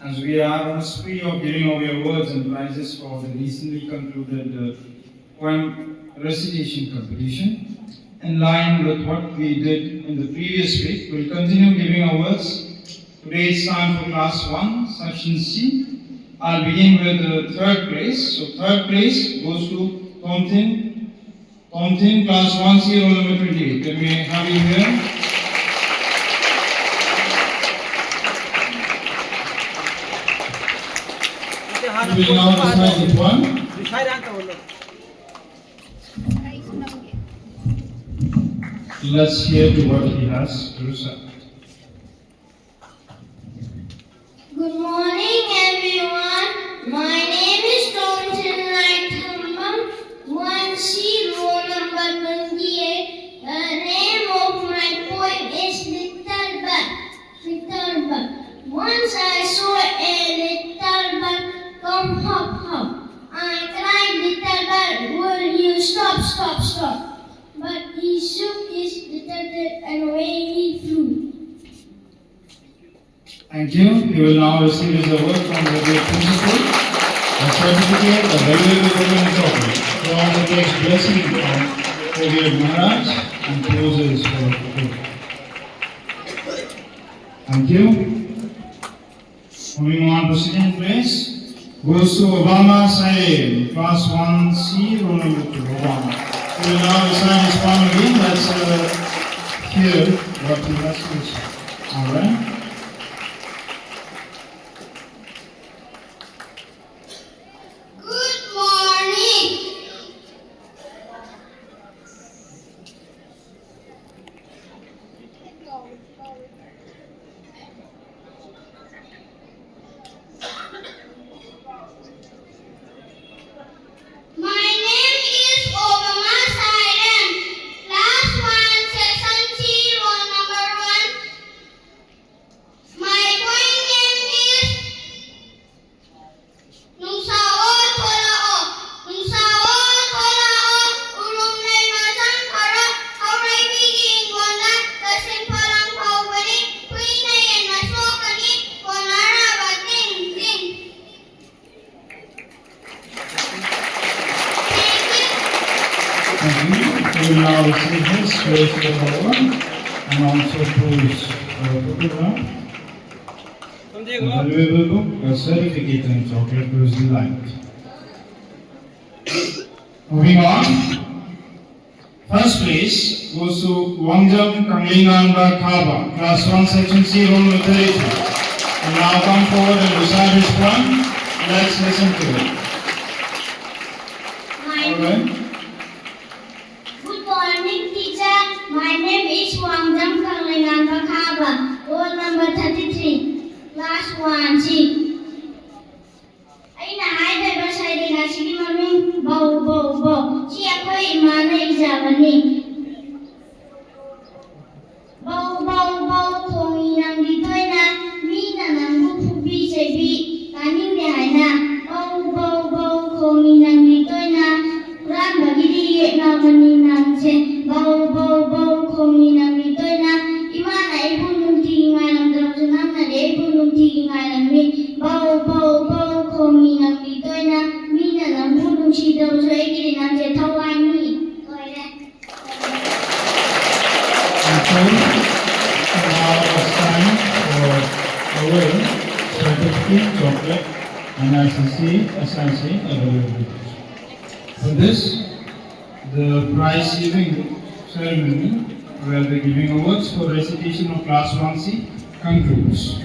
as we are on a spree of giving away awards and prizes for the recently concluded poem recitation competition. In line with what we did in the previous week, we'll continue giving awards. Today it's time for Class 1, Section C. I'll begin with the third place. So third place goes to Tomtin, Class 1C, roll number 28. Can we have you here? We will now decide the one. Let's hear to what he has to recite. Good morning, everyone. My name is Tomtin Thambam, 1C, roll number 28. The name of my poem is Little Bird. Once I saw a little bird come hop, hop. I cried, little bird, will you stop? But he shook his little head and away he flew. Thank you. He will now receive his award from the great principal, a certificate, a valuable book and chocolate. He also takes blessing from Kodir Maharaj and closes for the book. Thank you. Moving on to second place goes to Obama Saeed, Class 1C, roll number 2, Obama. We will now recite his poem again. Let's hear what he has to say. Alright. Good morning. My name is Obama Saeed, Class 1, Section C, roll number 1. My poem name is Nung sao thola o, ulum nay masan kara, haurai biging wanda, kasin palang paubani, kui na yan masokani, konara bating ting. Thank you. He will now receive his special award and also choose a photograph, a valuable book, a certificate and chocolate to his delight. Moving on. First place goes to Wangjam Kanglinganba Khaba, Class 1, Section C, roll number 32. And now come forward and recite his poem. Let's listen to it. Alright. Good morning, teacher. My name is Wangjam Kanglinganba Khaba, roll number 33, Class 1C. Aina haida basai dengan sini mami bau. Siapa imana ijabani? Bau kongi nang ditoy na, mina nang bupubi sebi, kaning dihaina. Bau kongi nang ditoy na, ran bagiri na mani nang se. Bau kongi nang ditoy na, imana ibu nunti ngalam dalam na de ibu nunti ngalam mi. Bau kongi nang ditoy na, mina nang bulung si daw so ikiri nang se tawai mi. Now it's time for award, certificate, chocolate, and SIC, available. For this, the prize giving ceremony, where the giving awards for recitation of Class 1C concludes.